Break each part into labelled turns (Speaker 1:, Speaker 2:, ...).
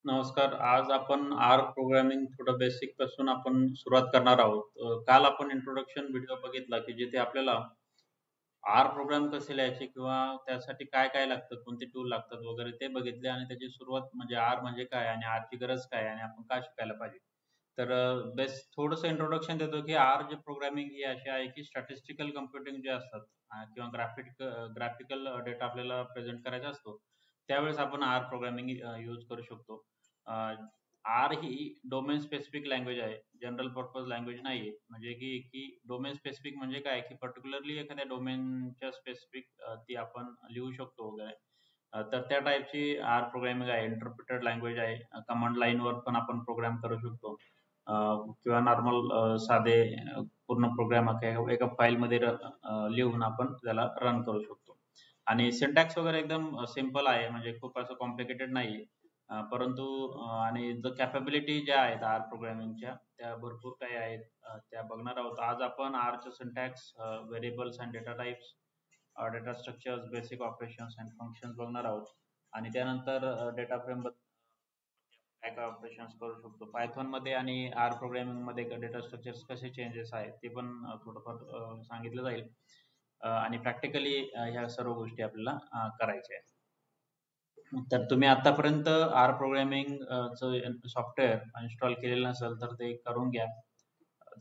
Speaker 1: नमस्कार. आज आपण आर प्रोग्रामिंग थोडं बेसिक पासून आपण सुरुवात करणार आहोत. काल आपण इंट्रोडक्शन व्हिडिओ बघितला, की जिथे आपल्याला आर प्रोग्राम कसे लिहायचे किंवा त्यासाठी काय-काय लागतं, कोणते टूल लागतात वगैरे ते बघितले आणि त्याची सुरुवात म्हणजे आर म्हणजे काय आणि आरची गरज काय आणि आपण का शिकायला पाहिजे. तर थोडंसं इंट्रोडक्शन देतो, की आर जे प्रोग्रामिंग ही अशी आहे, की स्टॅटिस्टिकल कम्प्युटिंग जे असतात किंवा ग्राफिकल डेटा आपल्याला प्रेझेंट करायचा असतो, त्यावेळेस आपण आर प्रोग्रामिंग यूज करू शकतो. आर ही डोमेन स्पेसिफिक लँग्वेज आहे. जनरल पर्पज लँग्वेज नाहीये. म्हणजे की डोमेन स्पेसिफिक म्हणजे काय, की पर्टिक्युलरली एखाद्या डोमेनच्या स्पेसिफिक ती आपण लिहू शकतो वगैरे. तर त्या टाइपची आर प्रोग्रामिंग आहे. इंटरप्रिटेड लँग्वेज आहे. कमांड लाईनवर पण आपण प्रोग्राम करू शकतो. अ, किंवा नॉर्मल साधे पूर्ण प्रोग्राम एका फाईलमध्ये लिहून आपण त्याला रन करू शकतो. आणि सिंटॅक्स वगैरे एकदम सिंपल आहे. म्हणजे खूप असं कॉम्प्लिकेटेड नाहीये. परंतु आणि कॅपॅबिलिटी ज्या आहेत आर प्रोग्रामिंगच्या त्या भरपूर काही आहेत. त्या बघणार आहोत. आज आपण आरचं syntax, variables and data types, data structures, basic operations and functions बघणार आहोत. आणि त्यानंतर डेटा फ्रेम काय काय ऑपरेशन्स करू शकतो. पायथॉनमध्ये आणि आर प्रोग्रामिंगमध्ये डेटा स्ट्रक्चर्स कसे चेंजेस आहेत ते पण थोडंफार सांगितलं जाईल. आणि प्रॅक्टिकली ह्या सर्व गोष्टी आपल्याला करायच्या आहेत. तर तुम्ही आतापर्यंत आर प्रोग्रामिंग चं सॉफ्टवेअर इन्स्टॉल केलेलं नसेल तर ते करून घ्या.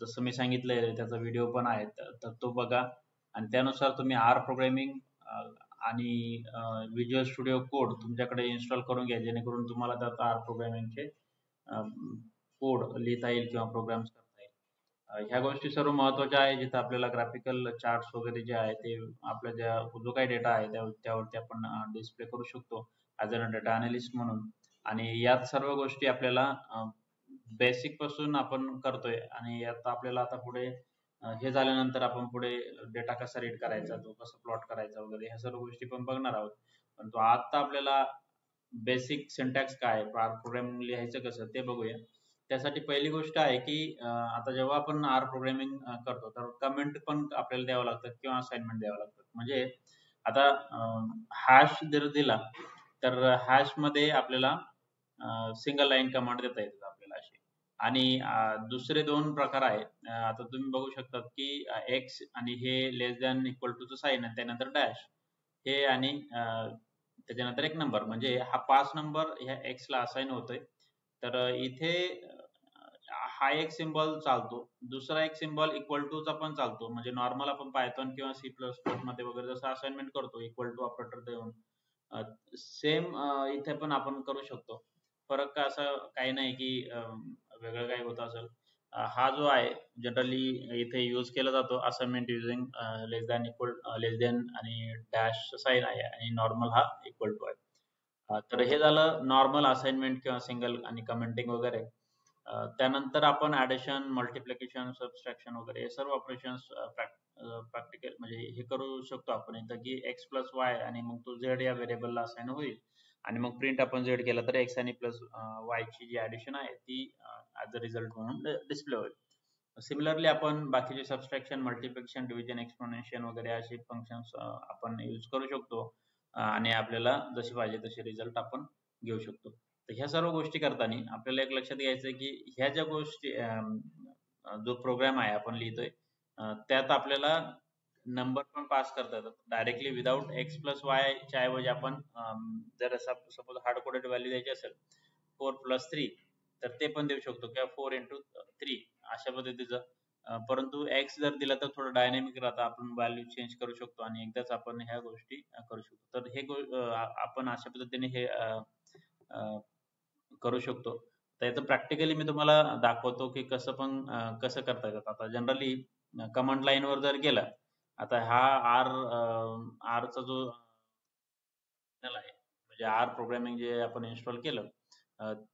Speaker 1: जसं मी सांगितलंय त्याचा व्हिडिओ पण आहे. तर तो बघा आणि त्यानुसार तुम्ही आर प्रोग्रामिंग आणि व्हिज्युअल स्टुडिओ कोड तुमच्याकडे इन्स्टॉल करून घ्या, जेणेकरून तुम्हाला त्यात आर प्रोग्रामिंगचे कोड लिहिता येईल किंवा प्रोग्राम्स करता येईल. ह्या गोष्टी सर्व महत्त्वाच्या आहे, जिथं आपल्याला ग्राफिकल चार्ट्स वगैरे जे आहे ते आपल्या जो काही डेटा आहे त्यावरती आपण डिस्प्ले करू शकतो ॲज अ डेटा अनालिस्ट म्हणून. आणि यात सर्व गोष्टी आपल्याला बेसिक पासून आपण करतोय आणि यात आपल्याला आता पुढे हे झाल्यानंतर आपण पुढे डेटा कसा रीड करायचा, तो कसा प्लॉट करायचा वगैरे ह्या सर्व गोष्टी पण बघणार आहोत. परंतु आता आपल्याला बेसिक सिंटॅक्स काय, प्रोग्रामिंग लिहायचं कसं ते बघूया. त्यासाठी पहिली गोष्ट आहे, की आता जेव्हा आपण आर प्रोग्रामिंग करतो तर कमेंट पण आपल्याला द्यावं लागतात किंवा असाइनमेंट द्यावं लागतात. म्हणजे आता हॅश जर दिला तर हॅशमध्ये आपल्याला सिंगल लाईन कमांड देता येतात आपल्याला अशी. आणि दुसरे 2 प्रकार आहेत. आता तुम्ही बघू शकतात, की एक्स आणि हे लेस दॅन इक्वल टूचं साइन आणि त्यानंतर डॅश हे आणि त्याच्यानंतर एक नंबर म्हणजे हा 5 नंबर ह्या एक्सला असाइन होतोय. तर इथे हा एक सिम्बॉल चालतो. दुसरा एक सिम्बॉल इक्वल टूचा पण चालतो. म्हणजे नॉर्मल आपण पायथॉन किंवा सी प्लस प्लसमध्ये वगैरे जसं असाइनमेंट करतो इक्वल टू ऑपरेटर देऊन, सेम इथे पण आपण करू शकतो. फरक का असं काही नाही, की वेगळं काही होत असेल. हा जो आहे जनरली इथे यूज केला जातो असाइनमेंट युजिंग लेस दॅन आणि डॅश साइन आहे आणि नॉर्मल हा इक्वल टू आहे. तर हे झालं नॉर्मल असाइनमेंट किंवा सिंगल आणि कमेंटिंग वगैरे. त्यानंतर आपण ॲडिशन, मल्टिप्लिकेशन, सबट्रॅक्शन वगैरे हे सर्व ऑपरेशन्स प्रॅक्टिकल म्हणजे हे करू शकतो आपण इथं, की एक्स प्लस वाय आणि मग तो झेड या व्हेरिएबलला असाइन होईल आणि मग प्रिंट आपण झेड केला तर एक्स आणि प्लस वायची जी ॲडिशन आहे ती ॲज अ रिझल्ट म्हणून डिस्प्ले होईल. सिमिलरली आपण बाकीचे सबट्रॅक्शन, मल्टिप्लिकेशन, डिव्हिजन, एक्सपोनेन्शियल वगैरे असे फंक्शन्स आपण यूज करू शकतो आणि आपल्याला जसे पाहिजे तसे रिझल्ट आपण घेऊ शकतो. तर ह्या सर्व गोष्टी करताना आपल्याला एक लक्षात घ्यायचं आहे, की ह्या ज्या गोष्टी जो प्रोग्राम आहे आपण लिहितोय त्यात आपल्याला नंबर पण पास करता येतात. डायरेक्टली विदाऊट एक्स प्लस वायच्या ऐवजी आपण जर सपोज हार्ड कोडेड व्हॅल्यू द्यायची असेल 4 प्लस 3 तर ते पण देऊ शकतो किंवा 4 इंटू 3 अशा पद्धतीचं. परंतु एक्स जर दिला तर थोडं डायनॅमिक राहतं. आपण व्हॅल्यू चेंज करू शकतो आणि एकदाच आपण ह्या गोष्टी करू शकतो. तर आपण अशा पद्धतीने हे करू शकतो. तर याचं प्रॅक्टिकली मी तुम्हाला दाखवतो, की कसं करता येतं. आता जनरली कमांड लाईनवर जर गेलं, आता हा आरचा जो चॅनल आहे, म्हणजे आर प्रोग्रामिंग जे आपण इन्स्टॉल केलं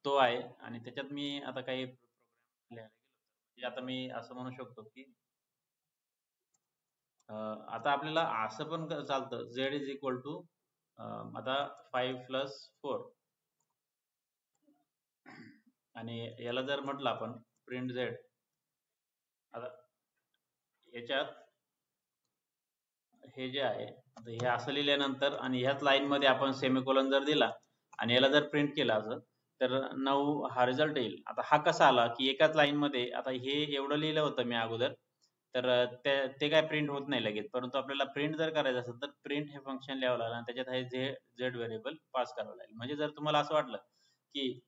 Speaker 1: तो आहे आणि त्याच्यात मी आता काही प्रोग्राम लिहायला गेलो, म्हणजे आता मी असं म्हणू शकतो, की आता आपल्याला असं पण चालतं झेड इज इक्वल टू आता 5 प्लस 4 आणि याला जर म्हटलं आपण प्रिंट झेड. आता याच्यात हे जे आहे आता हे असं लिहिल्यानंतर आणि ह्याच लाईन मध्ये आपण सेमिकोलॉन जर दिला आणि याला जर प्रिंट केलं असं तर 9 हा रिझल्ट येईल. आता हा कसा आला की एकाच लाईन मध्ये, आता हे एवढं लिहिलं होतं मी अगोदर, तर ते काय प्रिंट होत नाही लगेच, परंतु आपल्याला प्रिंट जर करायचं असेल तर प्रिंट हे फंक्शन लिहावं लागेल आणि त्याच्यात हे झेड व्हेरिएबल पास करावं लागेल. म्हणजे जर तुम्हाला असं वाटलं की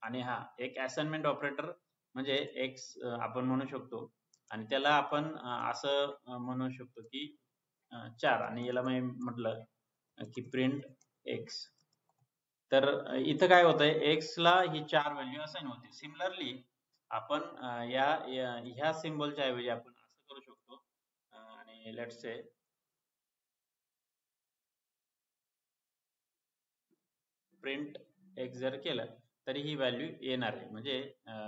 Speaker 1: आणि हा एक असाइनमेंट ऑपरेटर म्हणजे एक्स आपण म्हणू शकतो, आणि त्याला आपण असं म्हणू शकतो की 4, आणि याला मी म्हटलं की प्रिंट एक्स. तर इथं काय होतंय, एक्स ला ही 4 व्हॅल्यू असाइन होते. सिमिलरली आपण ह्या सिम्बॉलच्या ऐवजी आपण असं करू शकतो, आणि लेट्स से प्रिंट एक्स जर केलं तरी ही व्हॅल्यू येणार आहे. म्हणजे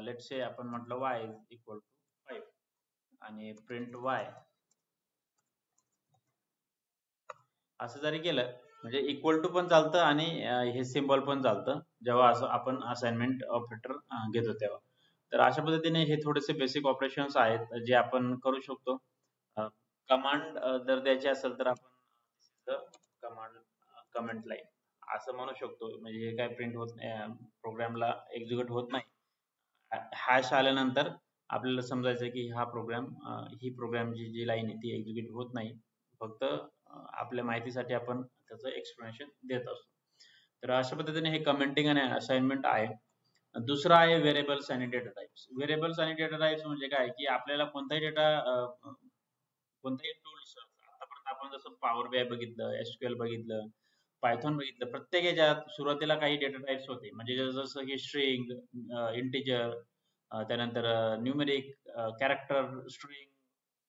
Speaker 1: लेट्स से आपण म्हटलं y इज इक्वल टू 5 आणि प्रिंट y असं जरी केलं म्हणजे इक्वल टू पण चालतं आणि हे सिम्बॉल पण चालतं जेव्हा असं आपण असाइनमेंट ऑपरेटर घेतो तेव्हा. तर अशा पद्धतीने हे थोडेसे बेसिक ऑपरेशन्स आहेत जे आपण करू शकतो. कमांड जर द्यायची असेल तर आपण कमांड कमेंट लाईन असं म्हणू शकतो. म्हणजे हे काय प्रिंट होत नाही, प्रोग्रामला एक्झिक्यूट होत नाही. हॅश आल्यानंतर आपल्याला समजायचं की हा प्रोग्राम ही प्रोग्रामची जी लाईन आहे ती एक्झिक्यूट होत नाही. फक्त आपल्या माहितीसाठी आपण त्याचं एक्सप्लेनेशन देत असतो. तर अशा पद्धतीने हे कमेंटिंग आणि असाइनमेंट आहे. दुसरं आहे व्हेरिएबल्स आणि डेटा टाइप्स. व्हेरिएबल्स आणि डेटा टाइप्स म्हणजे काय की आपल्याला कोणताही डेटा कोणताही टूल्स आतापर्यंत आपण जसं पॉवर बीआय बघितलं, एसक्यूएल बघितलं, पायथॉन बघितलं, प्रत्येक याच्यात सुरुवातीला काही डेटा टाइप्स होते. म्हणजे जसं की स्ट्रिंग, इंटिजर, त्यानंतर न्यूमेरिक, कॅरेक्टर, स्ट्रिंग,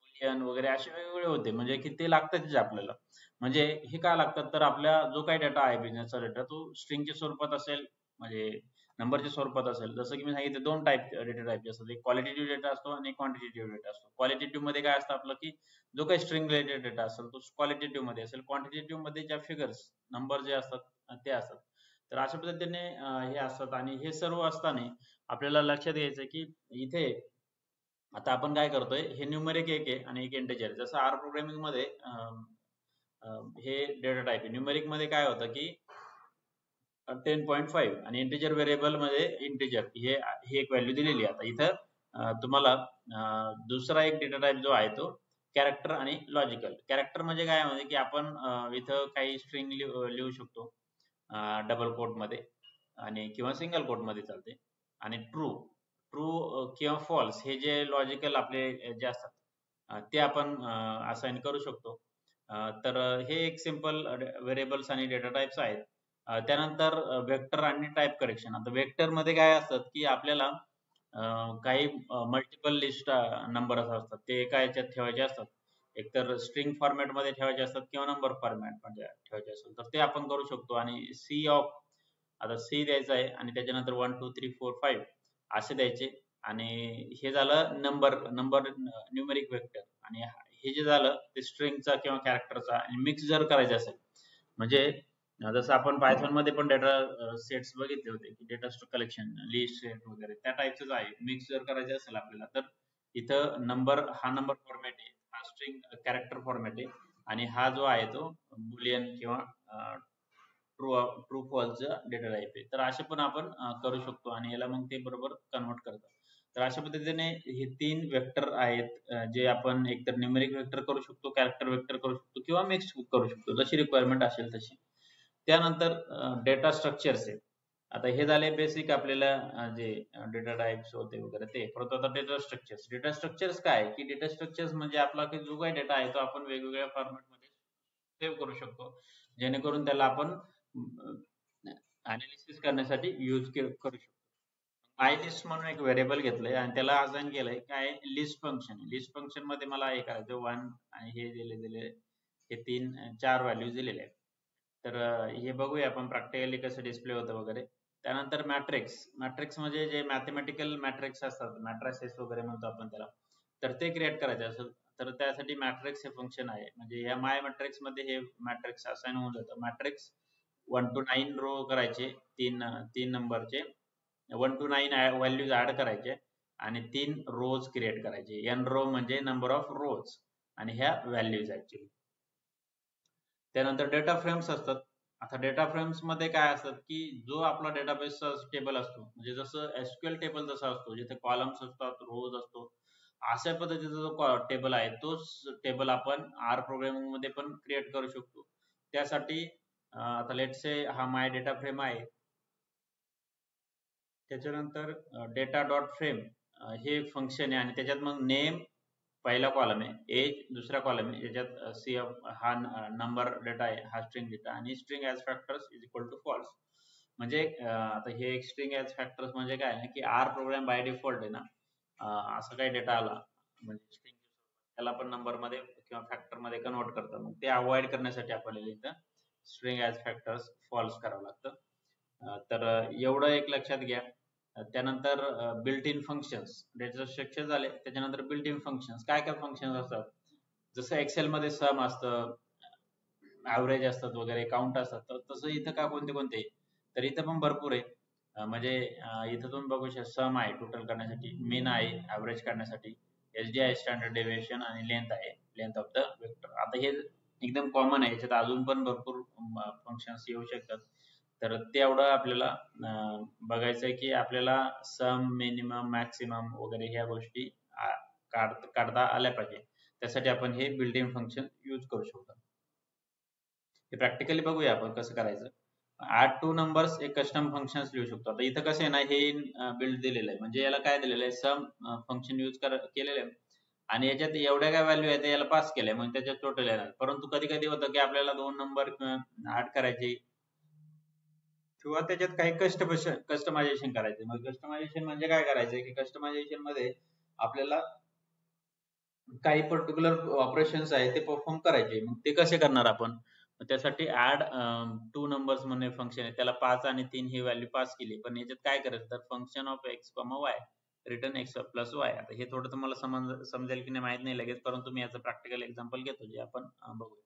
Speaker 1: बुलियन वगैरे असे वेगवेगळे होते. म्हणजे की ते लागतातच आपल्याला. म्हणजे हे का लागतात, तर आपल्या जो काही डेटा आहे बिझनेसचा डेटा तो स्ट्रिंगच्या स्वरूपात असेल, म्हणजे नंबरच्या स्वरूपात असेल. जसं की मी सांगितलं 2 टाइप डेटा टाइपचे असतात, एक क्वालिटेटिव्ह डेटा असतो आणि एक क्वांटिटेटिव्ह डेटा असतो. क्वालिटेटिव्ह मध्ये काय असतं आपलं की जो काही स्ट्रिंग रिलेटेड डेटा असेल तो क्वालिटेटिव्ह मध्ये असेल, क्वांटिटेटिव्ह मध्ये ज्या फिगर्स नंबर जे असतात ते असतात. तर अशा पद्धतीने हे असतात. आणि हे सर्व असताना आपल्याला लक्षात घ्यायचं की इथे आता आपण काय करतोय, हे न्यूमरिक एक आहे आणि एक इंटिजर. जसं आर प्रोग्रामिंग मध्ये हे डेटा टाइप आहे. न्यूमरिक मध्ये काय होतं की 10.5 आणि इंटिजर व्हेरिएबल मध्ये इंटिजर ही एक व्हॅल्यू दिलेली आहे. आता इथं तुम्हाला दुसरा एक डेटा टाइप जो आहे तो कॅरेक्टर आणि लॉजिकल. कॅरेक्टर म्हणजे काय, म्हणजे की आपण इथं काही स्ट्रिंग लिहू शकतो डबल कोट मध्ये, आणि किंवा सिंगल कोट मध्ये चालते. आणि ट्रू ट्रू किंवा फॉल्स हे जे लॉजिकल आपले जे असतात ते आपण असाइन करू शकतो. तर हे एक सिंपल व्हेरिएबल्स आणि डेटा टाइप्स आहेत. त्यानंतर वेक्टर आणि टाइप करेक्शन. आता वेक्टर मध्ये काय असतात की आपल्याला काही मल्टिपल लिस्ट नंबर असतात ते एका याच्यात ठेवायचे असतात. एकतर स्ट्रिंग फॉर्मॅट मध्ये ठेवायचे असतात किंवा नंबर फॉर्मॅट मध्ये ठेवायचे असतात. तर ते आपण करू शकतो. आणि सी ऑफ, आता सी द्यायचं आहे आणि त्याच्यानंतर 1 2 3 4 5 असे द्यायचे. आणि हे झालं नंबर नंबर न्यूमेरिक वेक्टर. आणि हे जे झालं ते स्ट्रिंगचा किंवा कॅरेक्टरचा. आणि मिक्स जर करायचे असेल म्हणजे जसं आपण पायथॉन मध्ये पण डेटा सेट्स बघितले होते की डेटा कलेक्शन, लिस्ट सेट वगैरे त्या टाईपच आहे. मिक्स जर करायचे असेल आपल्याला तर इथं नंबर हा नंबर फॉर्मॅट आहे, हा स्ट्रिंग कॅरेक्टर फॉर्मॅट आहे, आणि हा जो आहे तो बुलियन किंवा ट्रू ट्रू फॉल्सचा डेटा टाइप आहे. तर असे पण आपण करू शकतो आणि याला मग ते बरोबर कन्वर्ट करतात. तर अशा पद्धतीने हे 3 वेक्टर आहेत जे आपण एकतर न्यूमेरिक वेक्टर करू शकतो, कॅरेक्टर वेक्टर करू शकतो किंवा मिक्स करू शकतो, जशी रिक्वायरमेंट असेल तशी. त्यानंतर डेटा स्ट्रक्चर्स आहेत. आता हे झाले बेसिक आपल्याला जे डेटा टाइप्स होते वगैरे ते. परत आता डेटा स्ट्रक्चर्स. डेटा स्ट्रक्चर्स काय की डेटा स्ट्रक्चर्स म्हणजे आपला की जो काही डेटा आहे तो आपण वेगवेगळ्या फॉर्मॅट मध्ये सेव्ह करू शकतो, जेणेकरून त्याला आपण अनालिसिस करण्यासाठी यूज करू शकतो. आय लिस्ट म्हणून एक व्हेरिएबल घेतलंय आणि त्याला असाइन केलंय काय, लिस्ट फंक्शन. लिस्ट फंक्शन मध्ये मला हे करायचं 1 आणि हे दिले हे 4 व्हॅल्यूज दिलेले आहेत. तर हे बघूया आपण प्रॅक्टिकली कसं डिस्प्ले होतं वगैरे. त्यानंतर मॅट्रिक्स. मॅट्रिक्स म्हणजे जे मॅथेमॅटिकल मॅट्रिक्स असतात, मॅट्रायसेस वगैरे म्हणतो आपण त्याला, तर ते क्रिएट करायचे असेल तर त्यासाठी मॅट्रिक्स हे फंक्शन आहे. म्हणजे या माय मॅट्रिक्स मध्ये हे मॅट्रिक्स असाइन होऊन जातं. मॅट्रिक्स 1 to 9 रो करायचे, तीन नंबरचे 1 to 9 व्हॅल्यूज ऍड करायचे आणि 3 रोज क्रिएट करायचे. एन रो म्हणजे नंबर ऑफ रोज आणि ह्या व्हॅल्यूज ऍक्च्युअली. त्यानंतर डेटा फ्रेम्स असतात. आता डेटा फ्रेम्स मध्ये काय असतात की जो आपला डेटाबेस टेबल असतो, म्हणजे जसं एसक्यूएल टेबल जसा असतो जिथे कॉलम्स असतात, रोज असतो, अशा पद्धतीचा जो टेबल आहे तोच टेबल आपण आर प्रोग्रामिंग मध्ये पण क्रिएट करू शकतो. त्यासाठी आता लेट्स से हा माय डेटा फ्रेम आहे. त्याच्यानंतर डेटा डॉट फ्रेम हे फंक्शन आहे आणि त्याच्यात मग नेम पहिला कॉलम आहे, एज दुसरा कॉलम आहे, याच्यात सी हा नंबर डेटा आहे, हा स्ट्रिंग डेटा आणि string as factors is equal to false. म्हणजे आता हे एक स्ट्रिंग ॲज फॅक्टर्स म्हणजे काय ना की आर प्रोग्राम बाय डिफॉल्ट आहे ना, असं काही डेटा आला म्हणजे स्ट्रिंग त्याला पण नंबर मध्ये किंवा फॅक्टर मध्ये कन्वर्ट करतात. मग ते अवॉइड करण्यासाठी आपल्याला इथं स्ट्रिंग ॲज फॅक्टर्स फॉल्स करावं लागतं. तर एवढं एक लक्षात घ्या. त्यानंतर बिल्ट इन फंक्शन्स त्याचं स्ट्रक्चर झाले. त्याच्यानंतर बिल्ट इन फंक्शन्स काय काय फंक्शन्स असतात, जसं एक्सेल मध्ये सम असतं, ऍव्हरेज असतात वगैरे, काउंट असतात, तर तसं इथं का कोणते कोणते, तर इथं पण भरपूर आहे. म्हणजे इथं तुम्ही बघू शकता सम आहे टोटल करण्यासाठी, मीन आहे ऍव्हरेज करण्यासाठी, एसडी आहे स्टँडर्ड डेव्हिएशन आणि लेंथ आहे लेंथ ऑफ द वेक्टर. आता हे एकदम कॉमन आहे, याच्यात अजून पण भरपूर फंक्शन्स येऊ शकतात. तर तेवढं आपल्याला बघायचं आहे की आपल्याला सम, मिनिमम, मॅक्सिमम वगैरे ह्या गोष्टी काढता आल्या पाहिजे. त्यासाठी आपण हे बिल्ट इन फंक्शन यूज करू शकतो. हे प्रॅक्टिकली बघूया आपण कसं करायचं. ऍड टू नंबर्स एक कस्टम फंक्शन्स लिहू शकतो. आता इथं कसं आहे ना, हे बिल्ड दिलेलं आहे, म्हणजे याला काय दिलेलं आहे, सम फंक्शन यूज केलेलं आहे आणि याच्यात एवढ्या काय व्हॅल्यू आहे याला पास केलंय, मग त्याच्यात टोटल येणार. परंतु कधी कधी होतं की आपल्याला 2 नंबर ऍड करायचे किंवा त्याच्यात काही कस्टमायझेशन करायचे. मग कस्टमायझेशन म्हणजे काय करायचं की कस्टमायझेशन मध्ये आपल्याला काही पर्टिक्युलर ऑपरेशन्स आहे ते परफॉर्म करायचे. मग ते कसे करणार आपण, त्यासाठी ऍड टू नंबर्स म्हणून फंक्शन आहे, त्याला 5 आणि 3 ही व्हॅल्यू पास केली. पण याच्यात काय करायचं, तर function of x Y return x plus y. आता हे थोडं तुम्हाला समजेल की नाही माहित नाही लगेच, परंतु मी याचं प्रॅक्टिकल एक्झाम्पल घेतो जे आपण बघूया.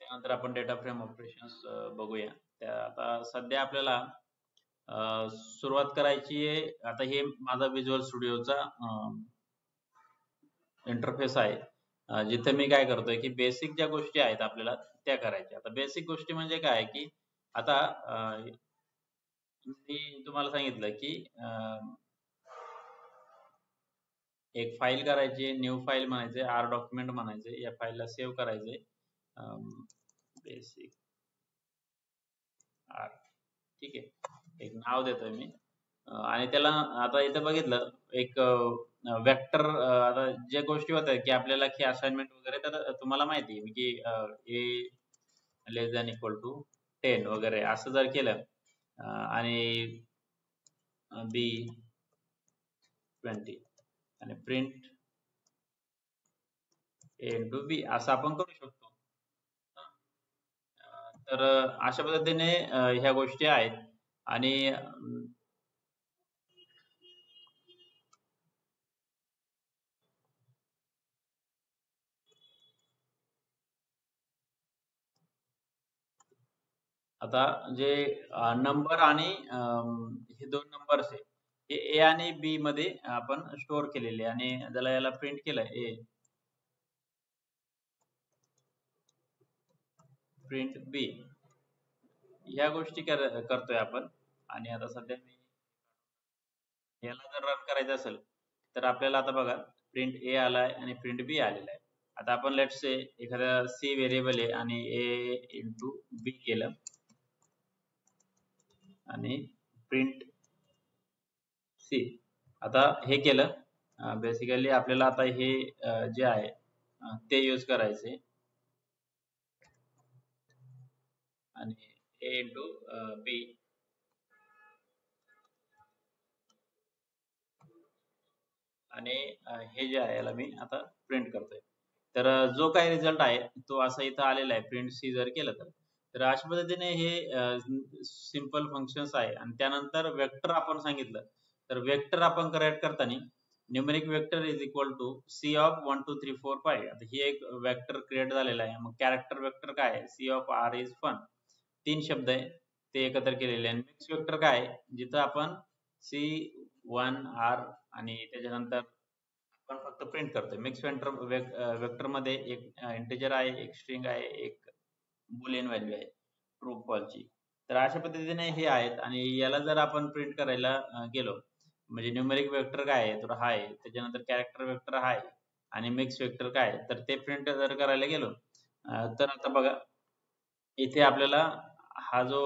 Speaker 1: त्यानंतर आपण डेटा फ्रेम ऑपरेशन्स बघूया. त्या आता सध्या आपल्याला सुरुवात करायची आहे. आता हे माझा व्हिज्युअल स्टुडिओचा इंटरफेस आहे, जिथे मी काय करतोय की बेसिक ज्या गोष्टी आहेत आपल्याला त्या करायच्या. आता बेसिक गोष्टी म्हणजे काय की आता मी तुम्हाला सांगितलं की एक फाईल करायची, न्यू फाईल म्हणायचे, आर डॉक्युमेंट म्हणायचे, या फाईलला सेव्ह करायचे, बेसिक आर, ठीक आहे, एक नाव देतोय मी. आणि त्याला आता इथं बघितलं एक वेक्टर. आता ज्या गोष्टी होत्या की आपल्याला की असाइनमेंट वगैरे, तर तुम्हाला माहिती आहे की ए लेस दॅन इक्वल टू 10 वगैरे असं जर केलं आणि बी 20 आणि प्रिंट ए इंटू बी असं आपण करू शकतो. तर अशा पद्धतीने ह्या गोष्टी आहेत. आणि आता जे नंबर आणि हे 2 नंबर्स आहे, हे ए आणि बी मध्ये आपण स्टोअर केलेले आणि त्याला याला प्रिंट केलंय ए प्रिंट बी, ह्या गोष्टी करतोय आपण. आणि आता सध्या मी याला जर रन करायचं असेल तर आपल्याला आता बघा प्रिंट ए आलाय आणि प्रिंट बी आलेला आहे. आता आपण लेट्स से एखादा सी व्हेरिएबल आहे आणि ए इंटू बी केलं आणि प्रिंट सी, आता हे केलं. बेसिकली आपल्याला आता हे जे आहे ते यूज करायचे आणि ए इंटू बी आणि हे जे आहे याला मी आता प्रिंट करतोय. तर जो काही रिझल्ट आहे तो असा इथं आलेला आहे, प्रिंट सी जर केलं तर अशा पद्धतीने हे सिंपल फंक्शन्स आहे. आणि त्यानंतर वेक्टर आपण सांगितलं, तर वेक्टर आपण क्रिएट करताना numeric vector is equal to C of 1 2 3 4 5. आता ही एक वेक्टर क्रिएट झालेला आहे. मग कॅरेक्टर वेक्टर काय आहे, C of R is fun, 3 शब्द आहे ते एकत्र केलेले आहे. मिक्स वेक्टर काय आहे, जिथं आपण सी 1 आर आणि त्याच्यानंतर आपण फक्त प्रिंट करतोय. मिक्स वेक्टर मध्ये एक इंटिजर आहे, एक स्ट्रिंग आहे, एक बुलियन व्हॅल्यू आहे ट्रू फॉल्सची. तर अशा पद्धतीने हे आहेत आणि याला जर आपण प्रिंट करायला गेलो म्हणजे न्यूमेरिक वेक्टर काय आहे तर हा आहे, त्याच्यानंतर कॅरेक्टर वेक्टर हा आहे आणि मिक्स वेक्टर काय आहे तर ते प्रिंट जर करायला गेलो तर आता बघा इथे आपल्याला हा जो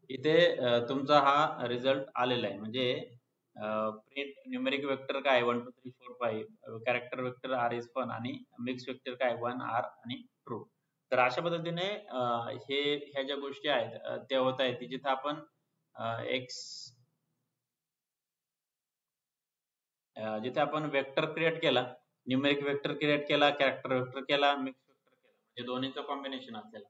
Speaker 1: इथे तुमचा हा रिझल्ट आलेला आहे म्हणजे प्रिंट न्यूमेरिक वेक्टर काय 1 2 3 4 5 character vector R is fun आणि मिक्स वेक्टर काय 1 आर आणि ट्रू. तर अशा पद्धतीने हे ह्या ज्या गोष्टी आहेत त्या होत आहेत जिथे आपण एक्स जिथे आपण वेक्टर क्रिएट केला, न्यूमेरिक वेक्टर क्रिएट केला, कॅरेक्टर वेक्टर केला, मिक्स वेक्टर केला म्हणजे दोन्हीचं कॉम्बिनेशन असलेलं.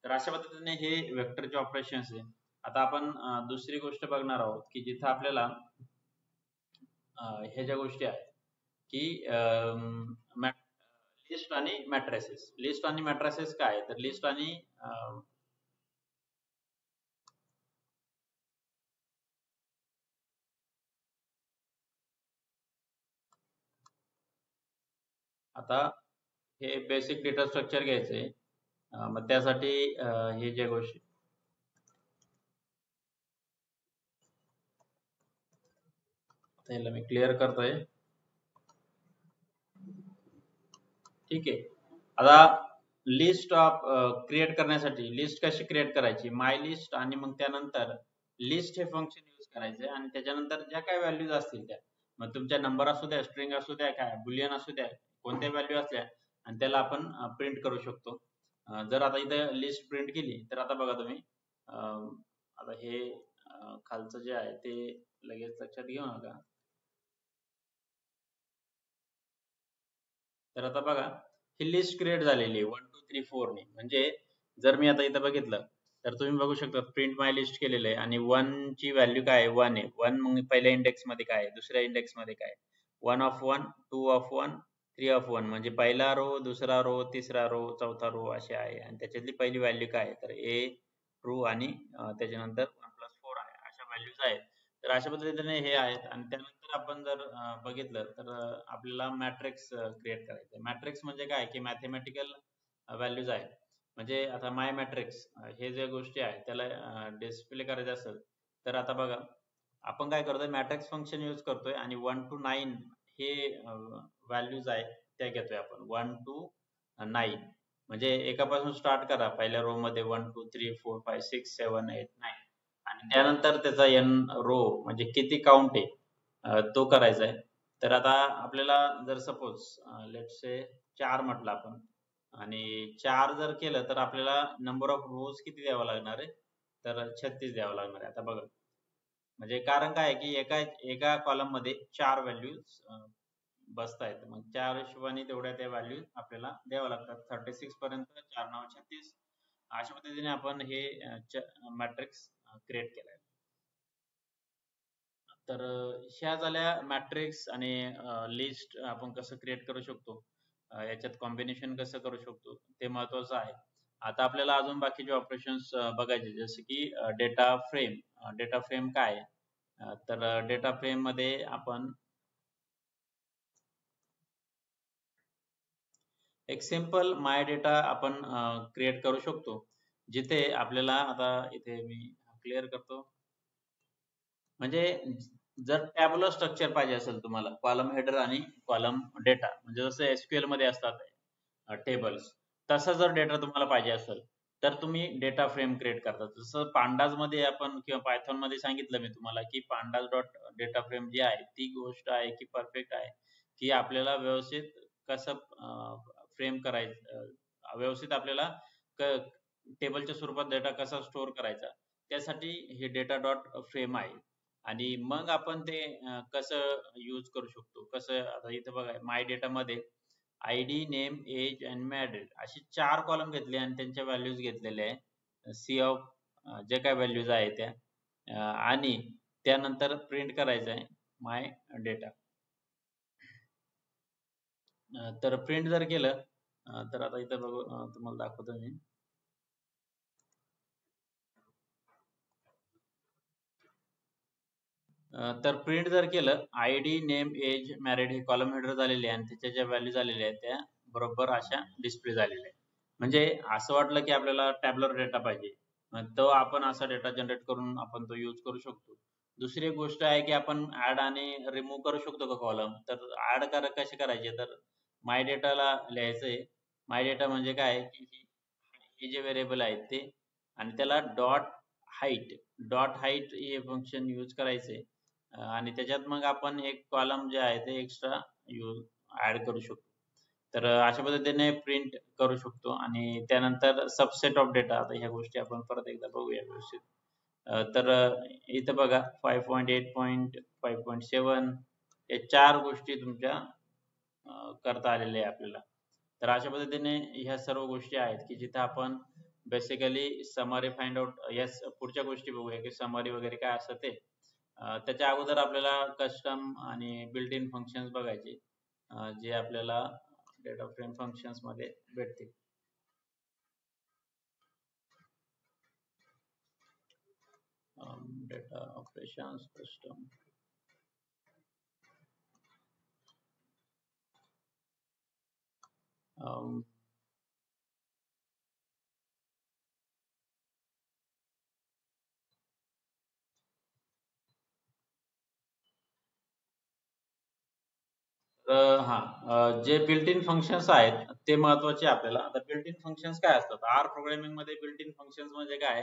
Speaker 1: तर अशा पद्धतीने हे वेक्टरचे ऑपरेशन्स आहे. आता आपण दुसरी गोष्ट बघणार आहोत की जिथे आपल्याला ह्या ज्या गोष्टी आहेत की लिस्ट आणि मॅट्रिसेस. लिस्ट आणि मॅट्रिसेस काय तर लिस्ट आणि आता हे बेसिक डेटा स्ट्रक्चर घ्यायचे मग त्यासाठी हे ज्या गोष्टी याला मी क्लिअर करतोय. ठीक आहे. आता लिस्ट ऑफ क्रिएट करण्यासाठी लिस्ट कशी क्रिएट करायची माय लिस्ट आणि मग त्यानंतर लिस्ट हे फंक्शन यूज करायचे आणि त्याच्यानंतर ज्या काही व्हॅल्यूज असतील त्या मग तुमच्या नंबर असू द्या स्ट्रिंग असू द्या काय बुलियन असू द्या कोणत्या व्हॅल्यू असल्या आणि त्याला आपण प्रिंट करू शकतो. जर आता इथे लिस्ट प्रिंट केली तर आता बघा तुम्ही आता हे खालचं जे आहे ते लगेच लक्षात घेऊ नका. तर आता बघा ही लिस्ट क्रिएट झालेली आहे 1 2 3 4 ने म्हणजे जर मी आता इथं बघितलं तर तुम्ही बघू शकता प्रिंट माय लिस्ट केलेलं आहे आणि 1 ची व्हॅल्यू काय आहे 1 आहे. 1 मग पहिल्या इंडेक्स मध्ये काय आहे दुसऱ्या इंडेक्स मध्ये काय 1 ऑफ 1 2 ऑफ 1 3 ऑफ 1 म्हणजे पहिला रो दुसरा रो तिसरा रो चौथा रो असे आहे आणि त्याच्यातली पहिली व्हॅल्यू काय आहे तर ए ट्रू आणि त्याच्यानंतर 1 प्लस 4 आहे अशा व्हॅल्यूज आहेत. तर अशा पद्धतीने हे आहेत आणि त्यानंतर आपण जर बघितलं तर आपल्याला मॅट्रिक्स क्रिएट करायचं आहे. मॅट्रिक्स म्हणजे काय की मॅथेमॅटिकल व्हॅल्यूज आहेत. म्हणजे आता माय मॅट्रिक्स हे ज्या गोष्टी आहेत त्याला डिस्प्ले करायचं असेल तर आता बघा आपण काय करतोय मॅट्रिक्स फंक्शन यूज करतोय आणि 1 to 9 हे व्हॅल्यूज आहेत त्या घेतोय आपण 1 to 9 म्हणजे एकापासून स्टार्ट करा पहिल्या रो मध्ये 1 2 3 4 5 6 7 8 9 आणि त्यानंतर त्याचा एन रो म्हणजे किती काउंट आहे तो करायचा आहे. तर आता आपल्याला जर सपोज लेट्स से 4 म्हटलं आपण आणि 4 जर केलं तर आपल्याला नंबर ऑफ रोज किती द्यावा लागणार आहे तर 36 द्यावा लागणार आहे. आता बघा म्हणजे कारण काय आहे की एका एका कॉलम मध्ये 4 व्हॅल्यूज बसतायत मग 4 हिशोबाने तेवढ्या त्या व्हॅल्यू आपल्याला द्याव्या लागतात 36 पर्यंत 4 9 36 अशा पद्धतीने आपण हे मॅट्रिक्स क्रिएट केलाय. तर ह्या झाल्या मॅट्रिक्स आणि लिस्ट आपण कसं क्रिएट करू शकतो याच्यात कॉम्बिनेशन कसं करू शकतो ते महत्वाचं आहे. आता आपल्याला अजून बाकीचे ऑपरेशन्स बघायचे जसे की डेटा फ्रेम. डेटा फ्रेम काय आहे? तर डेटा फ्रेम मध्ये आपण एक सिंपल माय डेटा आपण क्रिएट करू शकतो जिथे आपल्याला आता इथे मी क्लिअर करतो म्हणजे जर टॅब्युलर स्ट्रक्चर पाहिजे असेल तुम्हाला कॉलम हेडर आणि कॉलम डेटा म्हणजे जसं एसक्यूएल मध्ये असतात टेबल्स तसा जर डेटा तुम्हाला पाहिजे असेल तर तुम्ही डेटा फ्रेम क्रिएट करता. जसं पांडाज मध्ये आपण किंवा पायथॉन मध्ये सांगितलं मी तुम्हाला की पांडाज डॉट डेटा फ्रेम जी आहे ती गोष्ट आहे की परफेक्ट आहे की आपल्याला व्यवस्थित कसं फ्रेम करायचं व्यवस्थित आपल्याला टेबलच्या स्वरूपात डेटा कसा स्टोअर करायचा त्यासाठी हे डेटा डॉट फ्रेम आहे. आणि मग आपण ते कसं यूज करू शकतो कसं आता इथं बघा माय डेटा मध्ये I D name age and married असे 4 कॉलम घेतले आणि त्यांच्या व्हॅल्यूज घेतलेल्या आहे सी ऑफ जे काय व्हॅल्यूज आहे त्या आणि त्यानंतर प्रिंट करायचं आहे माय डेटा. तर प्रिंट जर केलं तर आता इथं बघू तुम्हाला दाखवतो मी तर प्रिंट जर केलं I D name age married हे कॉलम हेडर झालेले आहे आणि त्याच्या ज्या व्हॅल्यू झालेल्या आहेत त्या बरोबर अशा डिस्प्ले झालेल्या आहेत. म्हणजे असं वाटलं की आपल्याला टॅबलर डेटा पाहिजे, तो आपण असा डेटा जनरेट करून आपण तो यूज करू शकतो. दुसरी एक गोष्ट आहे की आपण ऍड आणि रिमूव्ह करू शकतो का कॉलम. तर ऍड कसे करायचे, तर माय डेटाला लिहायचंय. माय डेटा म्हणजे काय की हे जे व्हेरिएबल आहेत ते, आणि त्याला डॉट हाईट हे फंक्शन यूज करायचे. आणि त्याच्यात मग आपण एक कॉलम जे आहे ते एक्स्ट्रा यूज ऍड करू शकतो. तर अशा पद्धतीने प्रिंट करू शकतो. आणि त्यानंतर सबसेट ऑफ डेटा, आता ह्या गोष्टी आपण परत एकदा बघूया व्यवस्थित. तर इथं बघा 5.8.5.7 हे 4 गोष्टी तुमच्या करता आलेल्या आहे आपल्याला. तर अशा पद्धतीने ह्या सर्व गोष्टी आहेत की जिथं आपण basically summary find out. Yes, पुढच्या गोष्टी बघूया की समरी वगैरे काय असतं ते. त्याच्या अगोदर आपल्याला कस्टम आणि बिल्ट इन फंक्शन्स बघायचे, जे आपल्याला डेटा फ्रेम फंक्शन्स मध्ये भेटतील. Data operations custom. जे बिल्ट इन फंक्शन्स आहेत ते महत्वाचे आपल्याला. आता बिल्ट इन फंक्शन्स काय असतात, आर प्रोग्रामिंग मध्ये बिल्ट इन फंक्शन्स म्हणजे काय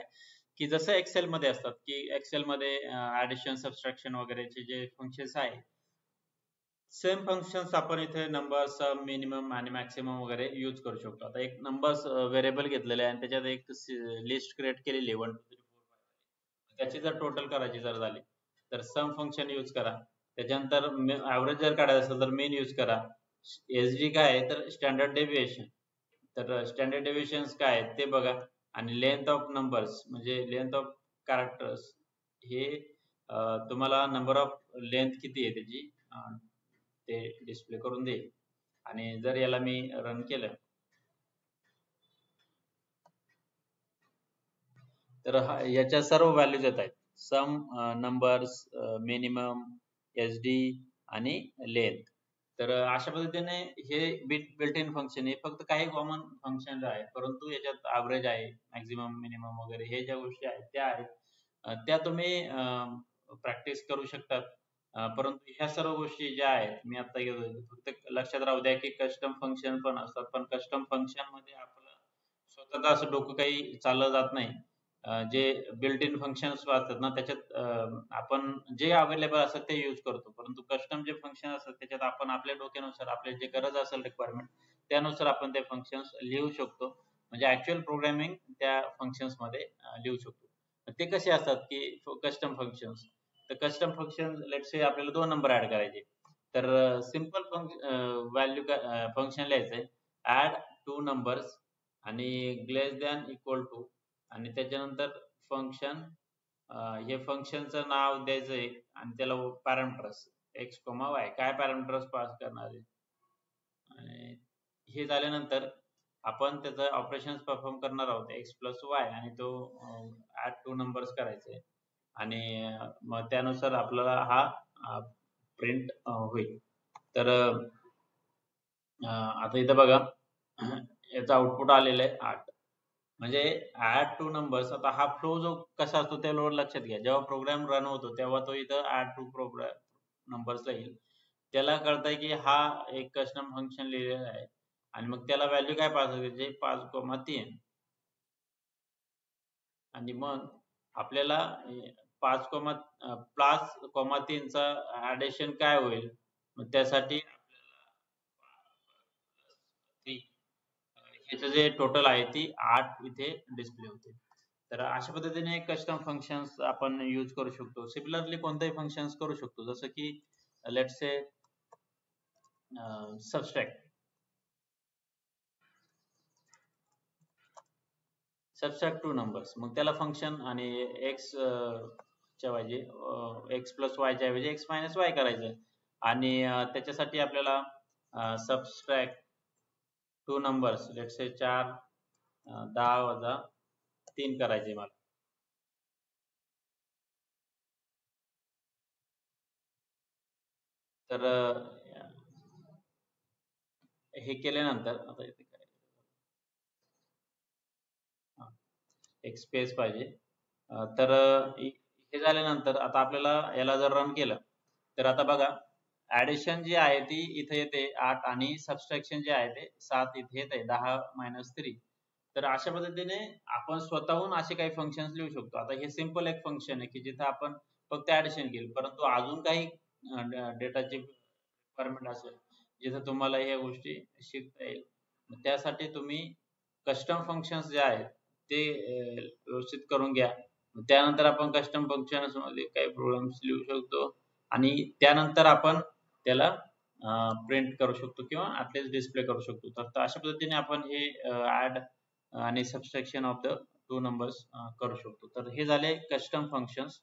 Speaker 1: की जसं एक्सेल मध्ये असतात की एक्सेल मध्ये ऍडिशन सबट्रॅक्शन वगैरेचे जे फंक्शन्स आहे, सेम फंक्शन्स आपण इथे नंबर सम मिनिमम आणि मॅक्सिमम वगैरे यूज करू शकतो. आता एक नंबर्स व्हेरिएबल घेतलेले आहे आणि त्याच्यात एक लिस्ट क्रिएट केलेली आहे 1 2 3 4 5. त्याची जर टोटल करायची जर झाली तर सम फंक्शन यूज करा. त्याच्यानंतर ऍव्हरेज जर काढायचं असेल तर मेन यूज करा. एसडी काय आहे तर स्टँडर्ड डेव्हिएशन. तर स्टँडर्ड डेव्हिएशन्स काय आहेत ते बघा. आणि लेंथ ऑफ नंबर्स म्हणजे लेंथ ऑफ कॅरेक्टर्स हे तुम्हाला नंबर ऑफ लेंथ किती आहे त्याची ते डिस्प्ले करून देईल. आणि जर याला मी रन केलं तर याच्या सर्व व्हॅल्यूज येत आहेत. सम, नंबर्स, मिनिमम, एस डी आणि लेंथ. तर अशा पद्धतीने हे बिल्ट इन फंक्शन हे फक्त काही कॉमन फंक्शन आहे, परंतु याच्यात ॲव्हरेज आहे, मॅक्झिमम, मिनिमम वगैरे हे ज्या गोष्टी आहेत त्या आहेत. त्या तुम्ही प्रॅक्टिस करू शकतात. परंतु ह्या सर्व गोष्टी ज्या आहेत मी आता फक्त लक्षात राहू द्या की कस्टम फंक्शन पण असतात, पण कस्टम फंक्शन मध्ये आपलं स्वतःच असं डोकं काही चाललं जात नाही. जे बिल्ट इन फंक्शन्स असतात ना त्याच्यात आपण जे अवेलेबल असतात ते यूज करतो, परंतु कस्टम जे फंक्शन असतात त्याच्यात आपण आपल्या डोक्यानुसार आपल्या जे गरज असेल रिक्वायरमेंट त्यानुसार आपण ते फंक्शन्स लिहू शकतो. म्हणजे ऍक्च्युअल प्रोग्रामिंग त्या फंक्शन्स मध्ये लिहू शकतो. ते कसे असतात की कस्टम फंक्शन्स. तर कस्टम फंक्शन लेट्स से आपल्याला 2 नंबर ऍड करायचे. तर सिंपल व्हॅल्यू फंक्शन लिहायचंय ऍड 2 नंबर्स आणि ग्लेस दॅन इक्वल टू. आणि त्याच्यानंतर फंक्शन, हे फंक्शनचं नाव द्यायचंय आणि त्याला पॅरामीटर्स एक्स वाय काय पॅरामीटर्स पास करणार आहे. आणि हे झाल्यानंतर आपण त्याचं ऑपरेशन्स परफॉर्म करणार आहोत एक्स प्लस वाय आणि तो ऍड 2 नंबर्स करायचे. आणि मग त्यानुसार आपल्याला हा प्रिंट होईल. तर आता इथं बघा याचं आउटपुट आलेलं आहे 8. म्हणजे ऍड 2 नंबर्स. आता हा फ्लो जो कसा असतो त्यावर लक्षात घ्या. जेव्हा प्रोग्राम रन होतो तेव्हा तो इथं ऍड 2 प्रोग्राम नंबर्स येईल. त्याला कळतंय की हा एक कस्टम फंक्शन लिहिलेला आहे आणि मग त्याला व्हॅल्यू काय पास करायची 5,3. आणि मग आपल्याला 5,3 चा ऍडिशन काय होईल. मग त्यासाठी याचं जे टोटल आहे ती 8 इथे डिस्प्ले होते. तर अशा पद्धतीने कस्टम फंक्शन्स आपण यूज करू शकतो. सिमिलरली कोणतेही फंक्शन्स करू शकतो, जसं की लेट्स से सबस्ट्रॅक्ट 2 नंबर्स. मग त्याला फंक्शन आणि एक्स च्या ऐवजी एक्स प्लस वायच्या ऐवजी एक्स मायनस वाय करायचं. आणि त्याच्यासाठी आपल्याला सबस्ट्रॅक्ट 2 नंबर्स लेट्स से 4 10 वजा 3 करायचे मला. तर हे केल्यानंतर आता इथे काय एक स्पेस पाहिजे. तर हे झाल्यानंतर आता आपल्याला याला जर रन केलं तर आता बघा ऍडिशन जी आहे ती इथे येते 8 आणि सबट्रॅक्शन जे आहे ते 7 इथे येते 10-3. तर अशा पद्धतीने आपण स्वतःहून असे काही फंक्शन्स लिहू शकतो. आता हे सिंपल एक फंक्शन आहे की जिथे आपण फक्त ऍडिशन केली, परंतु अजून काही डेटाची रिक्वायरमेंट असेल जिथे तुम्हाला ह्या गोष्टी शिकता येईल, त्यासाठी तुम्ही कस्टम फंक्शन्स जे आहेत ते व्यवस्थित करून घ्या. त्यानंतर आपण कस्टम फंक्शन्स मध्ये काही प्रोग्राम्स लिहू शकतो आणि त्यानंतर आपण त्याला प्रिंट करू शकतो किंवा ऍटलीस्ट डिस्प्ले करू शकतो. तर अशा पद्धतीने आपण हे ऍड आणि सबट्रॅक्शन ऑफ द 2 नंबर्स करू शकतो. तर हे झाले कस्टम फंक्शन्स.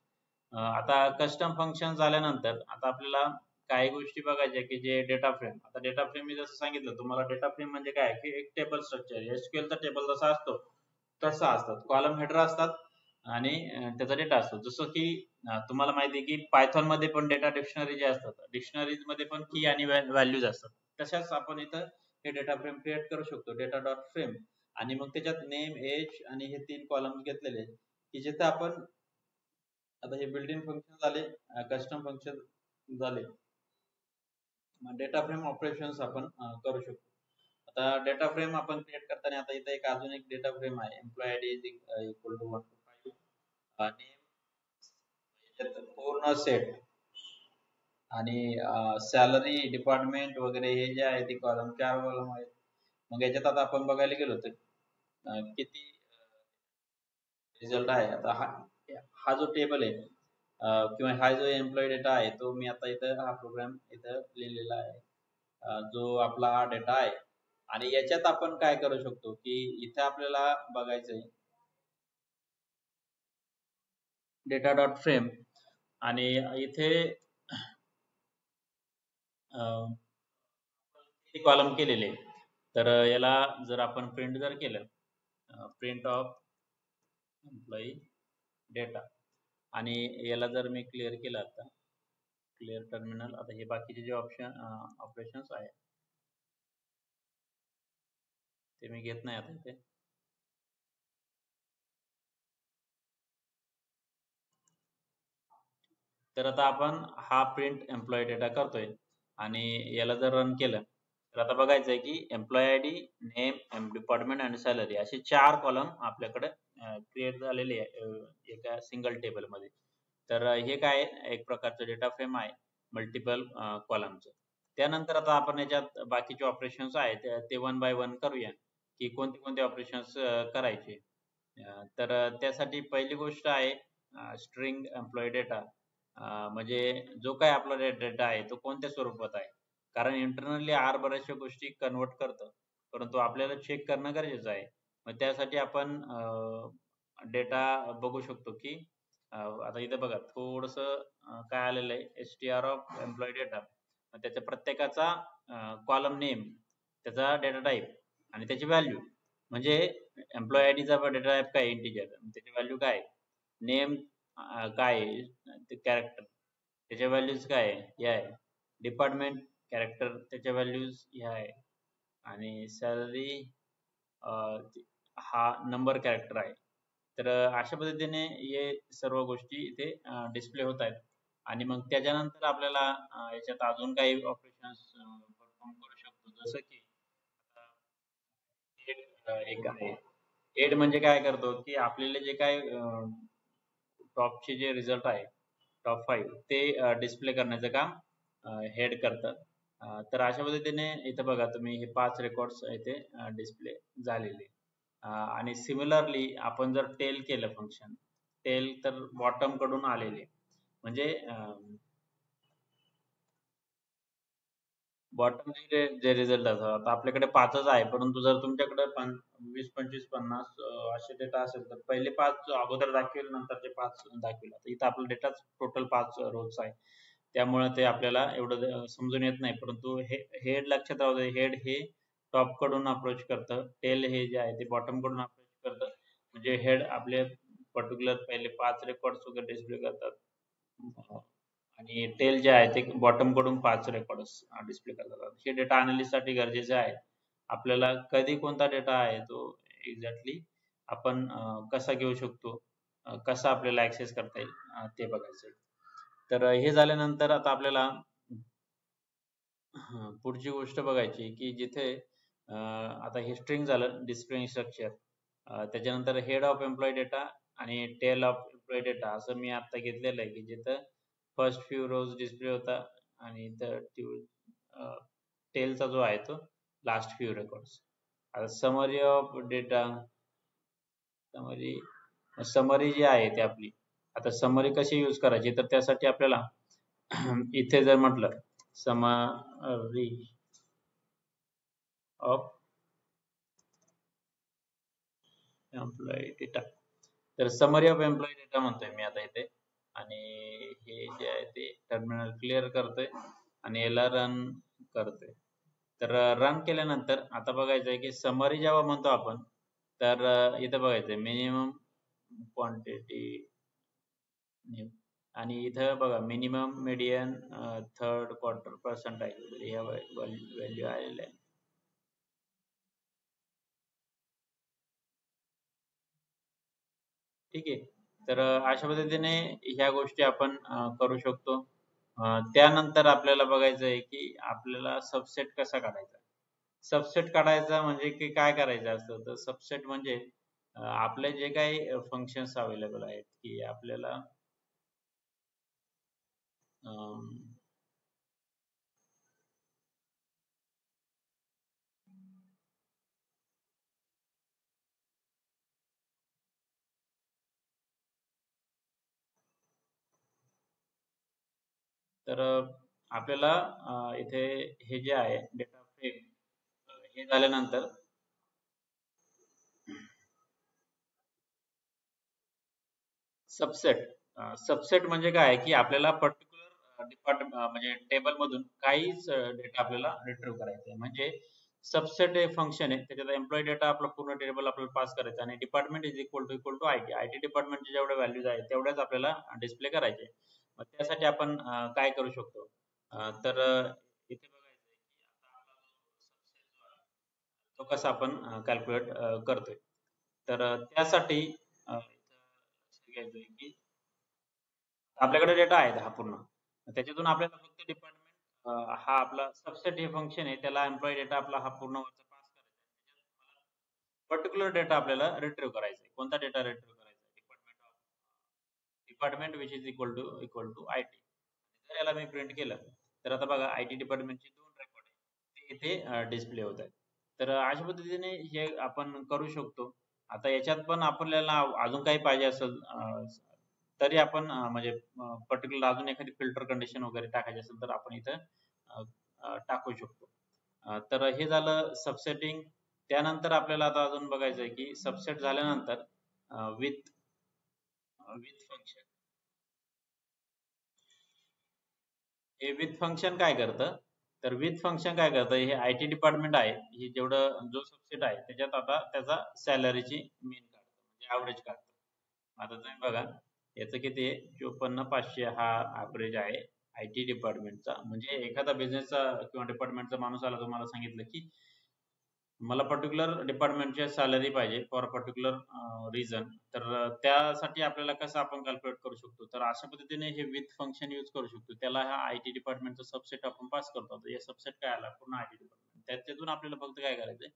Speaker 1: आता कस्टम फंक्शन झाल्यानंतर आता आपल्याला काही गोष्टी बघायच्या की जे डेटा फ्रेम. आता डेटा फ्रेम मी जसं सांगितलं तुम्हाला, डेटा फ्रेम म्हणजे काय की एक टेबल स्ट्रक्चर. एसक्यूएल चा टेबल जसा असतो तसा असतात. कॉलम हेडर असतात आणि त्याचा डेटा असतो. जसं की तुम्हाला माहिती आहे की पायथॉन मध्ये पण डेटा डिक्शनरी जे असतात, डिक्शनरीज मध्ये पण की आणि व्हॅल्यूज असतात. तशाच आपण इथं हे डेटा फ्रेम क्रिएट करू शकतो, डेटा डॉट फ्रेम. आणि मग त्याच्यात नेम, एज आणि हे 3 कॉलम्स घेतलेले की जिथे आपण आता हे बिल्ट इन फंक्शन झाले, कस्टम फंक्शन झाले, डेटा फ्रेम ऑपरेशन्स आपण करू शकतो. आता डेटा फ्रेम आपण क्रिएट करताना आता इथे एक अजून एक डेटा फ्रेम आहे, employee ID is equal to 1 to 5 आणि याच्यात पूर्ण सेट आणि सॅलरी, डिपार्टमेंट वगैरे हे जे आहे ते कॉलम 4 कॉलम आहेत. मग याच्यात आता आपण बघायला गेलो तर किती रिझल्ट आहे. आता हा जो टेबल आहे किंवा हा जो एम्प्लॉई डेटा आहे तो मी आता इथं हा प्रोग्राम इथं लिहिलेला आहे, जो आपला हा डेटा आहे. आणि याच्यात आपण काय करू शकतो की इथे आपल्याला बघायचंय डेटा डॉट फ्रेम आणि इथे कॉलम केलेले. तर याला जर आपण प्रिंट जर केलं, प्रिंट ऑफ एम्प्लॉई डेटा, आणि याला जर मी क्लिअर केलं, आता क्लिअर टर्मिनल, आता हे बाकीचे जे ऑपरेशन्स आहे ते मी घेत नाही आता इथे. तर आता आपण हा प्रिंट एम्प्लॉई डेटा करतोय आणि याला जर रन केलं तर आता बघायचं आहे की एम्प्लॉई आयडी, नेम, डिपार्टमेंट आणि सॅलरी असे 4 कॉलम आपल्याकडे क्रिएट झालेले आहे एका सिंगल टेबल मध्ये. तर हे काय एक प्रकारचं डेटा फ्रेम आहे मल्टिपल कॉलमचं. त्यानंतर आता आपण याच्यात बाकीचे ऑपरेशन्स आहेत ते 1 बाय 1 करूया की कोणते कोणते ऑपरेशन्स करायचे. तर त्यासाठी पहिली गोष्ट आहे स्ट्रिंग एम्प्लॉई डेटा. म्हणजे जो काय आपला डेटा आहे तो कोणत्या स्वरूपात आहे, कारण इंटरनली आर बऱ्याचशा गोष्टी कन्वर्ट करतं, परंतु आपल्याला चेक करणं गरजेचं आहे. मग त्यासाठी आपण डेटा बघू शकतो की आता इथे बघा थोडस काय आलेलं आहे, एसटीआर ऑफ एम्प्लॉई डेटा. त्याच्या प्रत्येकाचा कॉलम नेम, त्याचा डेटा टाईप आणि त्याची व्हॅल्यू. म्हणजे एम्प्लॉई आयडीचा डेटा टाईप काय, इंटिजर, त्याची व्हॅल्यू काय, नेम काय ते कॅरेक्टर, त्याच्या व्हॅल्यूज काय हे आहे, डिपार्टमेंट कॅरेक्टर त्याच्या व्हॅल्यूज हे आहे, आणि सॅलरी हा नंबर कॅरेक्टर आहे. तर अशा पद्धतीने हे सर्व गोष्टी इथे डिस्प्ले होत आहेत. आणि मग त्याच्यानंतर आपल्याला याच्यात अजून काही ऑपरेशन्स परफॉर्म करू शकतो, जसं की एक आहे हेड. म्हणजे काय करतो की आपल्याला जे काय टॉपचे जे रिझल्ट आहे, टॉप 5 ते डिस्प्ले करण्याचं काम हेड करतं. तर अशा पद्धतीने इथं बघा तुम्ही हे 5 रेकॉर्ड्स इथे डिस्प्ले झालेले. आणि सिमिलरली आपण जर टेल केलं फंक्शन, टेल तर बॉटम कडून आलेले, म्हणजे बॉटम जे रिझल्ट असतात. आता आपल्याकडे 5च आहे, परंतु जर तुमच्याकडे 20, 25, 50 असे डेटा असेल तर पहिले 5 अगोदर दाखवेल, नंतरचे 5 दाखवेल. आता इथं आपला डेटा टोटल 5 रोज आहे, त्यामुळे ते आपल्याला एवढं समजून येत नाही. परंतु हे हेड लक्षात राहू दे, हेड हे टॉप कडून अप्रोच करतं, टेल हे जे आहे ते बॉटम कडून अप्रोच करतं. म्हणजे हेड आपले पर्टिक्युलर पहिले 5 रेकॉर्ड्स वगैरे डिस्प्ले करतात आणि टेल जे आहे ते बॉटम कडून 5 रेकॉर्ड्स डिस्प्ले करतात. हे डेटा अनालिसिस साठी गरजेचे आहे. आपल्याला कधी कोणता डेटा आहे तो एक्झॅक्टली आपण कसा घेऊ शकतो, कसा आपल्याला ऍक्सेस करता येईल ते बघायचं. तर हे झाल्यानंतर आता आपल्याला पुढची गोष्ट बघायची की जिथे आता हे स्ट्रिंग झालं डिस्प्ले स्ट्रक्चर, त्याच्यानंतर हेड ऑफ एम्प्लॉई डेटा आणि टेल ऑफ एम्प्लॉई डेटा असं मी आता घेतलेलं आहे की जिथं फर्स्ट फ्यू रोज डिस्प्ले होता आणि टेलचा जो आहे तो लास्ट फ्यू रेकॉर्ड्स. आता summary of data, summary summary जी आहे ती आपली, आता समरी कशी यूज करायची तर त्यासाठी आपल्याला इथे जर म्हटलं समरी ऑफ एम्प्लॉई डेटा, तर समरी ऑफ एम्प्लॉई डेटा म्हणतोय मी आता इथे. आणि हे जे आहे ते टर्मिनल क्लिअर करतोय आणि याला रन करतोय. तर रन केल्यानंतर आता बघायचं आहे की समरी जेव्हा म्हणतो आपण तर इथं बघायचंय मिनिमम क्वांटिटी आणि इथं बघा minimum median third quarter percentile या व्हॅल्यू आलेल्या आहे. ठीक आहे. तर अशा पद्धतीने ह्या गोष्टी आपण करू शकतो. त्यानंतर आपल्याला बघायचं आहे की आपल्याला सबसेट कसा काढायचा. सबसेट काढायचा म्हणजे की काय करायचं असतं तर सबसेट म्हणजे आपले जे काही फंक्शन्स अवेलेबल आहेत की आपल्याला तर आपल्याला इथे हे जे आहे डेटा फ्रेम हे झाल्यानंतर सबसेट, सबसेट म्हणजे काय की आपल्याला पर्टिक्युलर डिपार्टमेंट म्हणजे टेबल मधून काहीच डेटा आपल्याला रिट्रीव्ह करायचा आहे. म्हणजे सबसेट हे फंक्शन आहे त्याच्यात एम्प्लॉई डेटा आपला पूर्ण टेबल आपल्याला पास करायचा आणि department is equal to IT, IT डिपार्टमेंटचे जेवढे व्हॅल्यूज आहेत तेवढ्याच आपल्याला डिस्प्ले करायचे. मग त्यासाठी आपण काय करू शकतो तर इथे बघायचं की आता आपला सबसेट जो आहे तो कसा आपण कॅल्क्युलेट करतोय. तर त्यासाठी इथं लक्षात घ्यायचं आहे की आपल्याकडे डेटा आहे हा पूर्ण, त्याच्यातून आपल्याला फक्त डिपार्टमेंट हा आपला सबसेट हे फंक्शन आहे त्याला एम्प्लॉई डेटा आपला हा पूर्ण वरचा पास करायचा आहे. पर्टिक्युलर डेटा आपल्याला रिट्रीव्ह करायचा आहे. कोणता डेटा रिट्रीव्ह करायचा आहे department which is equal to IT. जर याला मी प्रिंट केलं तर आता बघा आयटी डिपार्टमेंटचे 2 रेकॉर्ड आहे ते इथे डिस्प्ले होत आहेत. तर अशा पद्धतीने हे आपण करू शकतो. आता याच्यात पण आपल्याला अजून काही पाहिजे असेल तरी आपण म्हणजे पर्टिक्युलर अजून एखादी फिल्टर कंडिशन वगैरे टाकायची असेल तर आपण इथं टाकू शकतो. तर हे झालं सबसेटिंग. त्यानंतर आपल्याला आता अजून बघायचं आहे की सबसेट झाल्यानंतर विथ विथ फंक्शन, हे विथ फंक्शन काय करतं तर विथ फंक्शन काय करतं हे आयटी डिपार्टमेंट आहे हे जेवढं जो सबसेट आहे त्याच्यात आता त्याचा सॅलरीची मीन काढतं म्हणजे ऍव्हरेज काढतं. आता तुम्ही बघा याचं किती आहे 54,500 हा ऍव्हरेज आहे आयटी डिपार्टमेंटचा. म्हणजे एखादा बिझनेसचा किंवा डिपार्टमेंटचा माणूस आला तुम्हाला सांगितलं की मला पर्टिक्युलर डिपार्टमेंटची सॅलरी पाहिजे फॉर पर्टिक्युलर रिझन, तर त्यासाठी आपल्याला कसं आपण कॅल्क्युलेट करू शकतो तर अशा पद्धतीने हे विथ फंक्शन यूज करू शकतो. त्याला हा आयटी डिपार्टमेंटचा सबसेट आपण पास करतो. तर हे सबसेट काय आला पूर्ण आयटी डिपार्टमेंट, त्याच्यातून आपल्याला फक्त काय करायचंय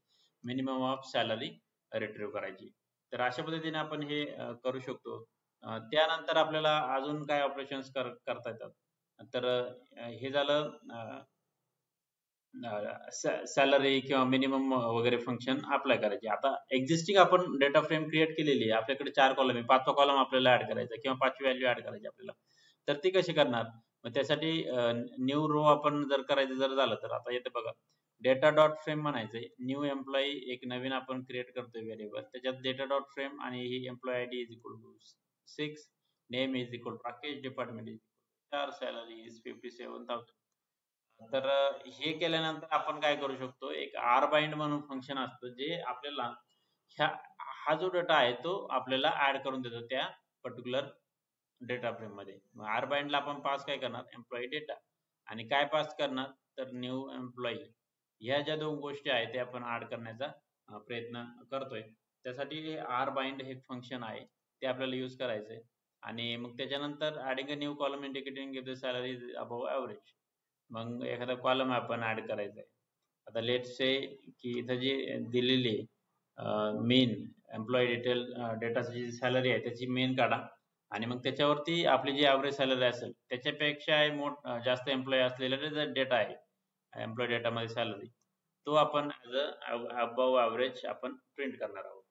Speaker 1: मिनिमम ऑफ सॅलरी रिट्रीव्ह करायची. तर अशा पद्धतीने आपण हे करू शकतो. त्यानंतर आपल्याला अजून काय ऑपरेशन्स करता येतात तर हे झालं सॅलरी किंवा मिनिमम वगैरे फंक्शन अप्लाय करायचे. आता एक्झिस्टिंग आपण डेटा फ्रेम क्रिएट केलेली आहे आपल्याकडे 4 कॉलम आहे, 5वा कॉलम आपल्याला ऍड करायचा किंवा 5वी व्हॅल्यू ऍड करायची आपल्याला. तर ती कशी करणार मग त्यासाठी न्यू रो आपण जर करायचं जर झालं तर आता येते बघा डेटा डॉट फ्रेम म्हणायचंय. न्यू एम्प्लॉई एक नवीन आपण क्रिएट करतोय व्हेरिएबल त्याच्यात डेटा डॉट फ्रेम आणि ही employee ID is equal to 6, name is equal to Rakesh, department is 4, salary is 57,000. तर हे केल्यानंतर आपण काय करू शकतो एक आर बाइंड म्हणून फंक्शन असतं जे आपल्याला ह्या हा जो डेटा आहे तो आपल्याला ऍड करून देतो त्या पर्टिक्युलर डेटा फ्रेम मध्ये. मग आर बाइंडला आपण पास काय करणार, एम्प्लॉई डेटा, आणि काय पास करणार तर न्यू एम्प्लॉई. ह्या ज्या दोन गोष्टी आहेत ते आपण ऍड करण्याचा प्रयत्न करतोय. त्यासाठी आर बाइंड हे फंक्शन आहे ते आपल्याला यूज करायचंय. आणि मग त्याच्यानंतर adding a new column indicating if the salary is above average. मग एखादा कॉलम आपण ऍड करायचा आहे. आता लेट से की इथं जी दिलेली मेन एम्प्लॉई डिटेल डेटाची जी सॅलरी आहे त्याची मेन काढा, आणि मग त्याच्यावरती आपली जी ॲव्हरेज सॅलरी असेल त्याच्यापेक्षा जास्त एम्प्लॉई असलेला डेटा आहे एम्प्लॉई डेटामध्ये सॅलरी, तो आपण ॲज अ अबव्ह ॲव्हरेज आपण प्रिंट करणार आहोत.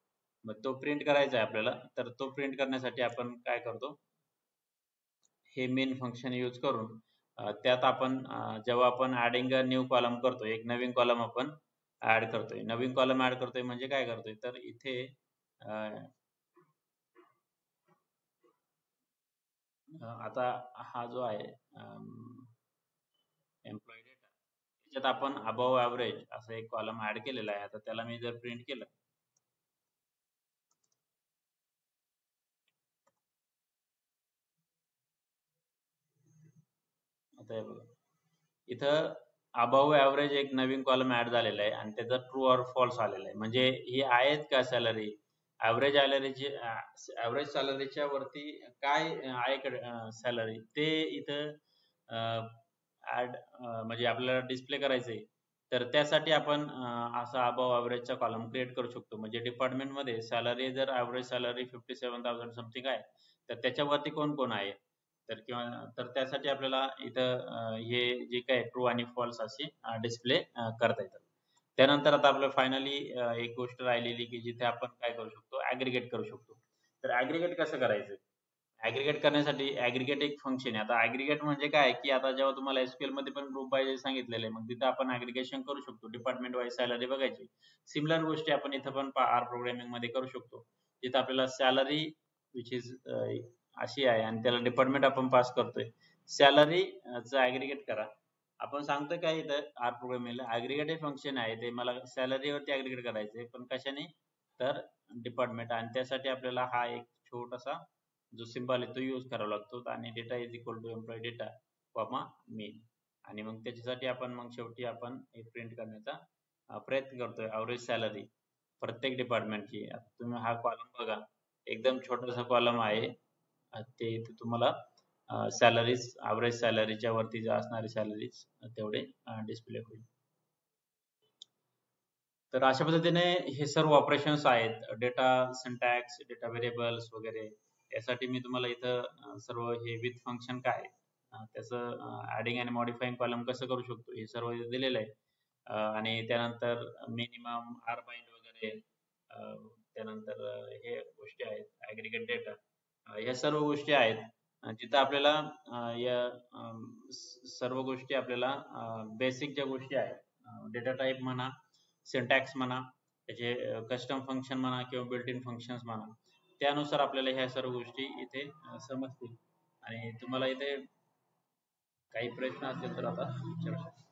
Speaker 1: मग तो प्रिंट करायचा आहे आपल्याला. तर तो प्रिंट करण्यासाठी आपण काय करतो, हे मेन फंक्शन यूज करून त्यात आपण जेव्हा आपण ऍडिंग अ न्यू कॉलम करतोय, एक नवीन कॉलम आपण ऍड करतोय. नवीन कॉलम ऍड करतोय म्हणजे काय करतोय तर इथे आता हा जो आहे एम्प्लॉई डेटा, त्याच्यात आपण अबव्ह ॲव्हरेज असं एक कॉलम ऍड केलेला आहे. आता त्याला मी जर प्रिंट केलं, आता हे बघा इथं अबव्ह ॲव्हरेज एक नवीन कॉलम ऍड झालेला आहे आणि त्याचा ट्रू ऑर फॉल्स आलेला आहे. म्हणजे ही आहेत का सॅलरी, ॲव्हरेज सॅलरीच्या वरती काय आहे का सॅलरी, ते इथं ऍड म्हणजे आपल्याला डिस्प्ले करायचंय. तर त्यासाठी आपण असा अबव्ह ॲव्हरेजचा कॉलम क्रिएट करू शकतो. म्हणजे डिपार्टमेंट मध्ये सॅलरी जर ॲव्हरेज सॅलरी 57,000 समथिंग आहे तर त्याच्यावरती कोण कोण आहे, तर किंवा तर त्यासाठी आपल्याला इथं हे जे काय ट्रू आणि फॉल्स असे डिस्प्ले करता येतात. त्यानंतर आता आपलं फायनली एक गोष्ट राहिलेली की जिथे आपण काय करू शकतो, ऍग्रीगेट करू शकतो. तर ऍग्रीगेट कसं करायचं, ऍग्रीगेट करण्यासाठी ऍग्रीगेट एक फंक्शन आहे. आता ऍग्रीगेट म्हणजे काय की आता जेव्हा तुम्हाला एसक्यूएल मध्ये पण ग्रुप वाईज सांगितलेलं आहे, मग तिथं आपण ऍग्रीगेशन करू शकतो, डिपार्टमेंट वाईज सॅलरी बघायची. सिमिलर गोष्टी आपण इथं पण आर प्रोग्रामिंग मध्ये करू शकतो. जिथं आपल्याला सॅलरी विच इज अशी आहे आणि त्याला डिपार्टमेंट आपण पास करतोय, सॅलरी चं ऍग्रीगेट करा. आपण सांगतोय काय इथं आर प्रोग्रामिंगला ऍग्रीगेट हे फंक्शन आहे, ते मला सॅलरीवरती ऍग्रीगेट करायचंय, पण कशाने तर डिपार्टमेंट. आणि त्यासाठी आपल्याला हा एक छोटासा जो सिम्बॉल आहे तो यूज करावा लागतो. आणि data is equal to employee data comma main. आणि मग त्याच्यासाठी आपण मग शेवटी आपण हे प्रिंट करण्याचा प्रयत्न करतोय ॲव्हरेज सॅलरी प्रत्येक डिपार्टमेंटची. आता तुम्ही हा कॉलम बघा, एकदम छोटासा कॉलम आहे. ते इथे तुम्हाला सॅलरीज ॲव्हरेज सॅलरीच्या वरती जे असणारी सॅलरीज तेवढे डिस्प्ले होईल. तर अशा पद्धतीने हे सर्व ऑपरेशन्स आहेत, डेटा सिंटॅक्स, डेटा व्हेरिएबल्स वगैरे. यासाठी मी तुम्हाला इथं सर्व हे विथ फंक्शन काय त्याचं ऍडिंग आणि मॉडिफाईंग कॉलम कसं करू शकतो हे सर्व इथं दिलेलं आहे. आणि त्यानंतर मिनिमम आर बाइंड वगैरे, त्यानंतर हे गोष्टी आहेत ऍग्रीगेट डेटा, ह्या सर्व गोष्टी आहेत. जिथं आपल्याला या सर्व गोष्टी आपल्याला बेसिक ज्या गोष्टी आहेत डेटा टाईप म्हणा, सिंटॅक्स म्हणा, त्याचे कस्टम फंक्शन म्हणा किंवा बिल्ट इन फंक्शन्स म्हणा, त्यानुसार आपल्याला ह्या सर्व गोष्टी इथे समजतील. आणि तुम्हाला इथे काही प्रश्न असतील तर आता विचारू शकता.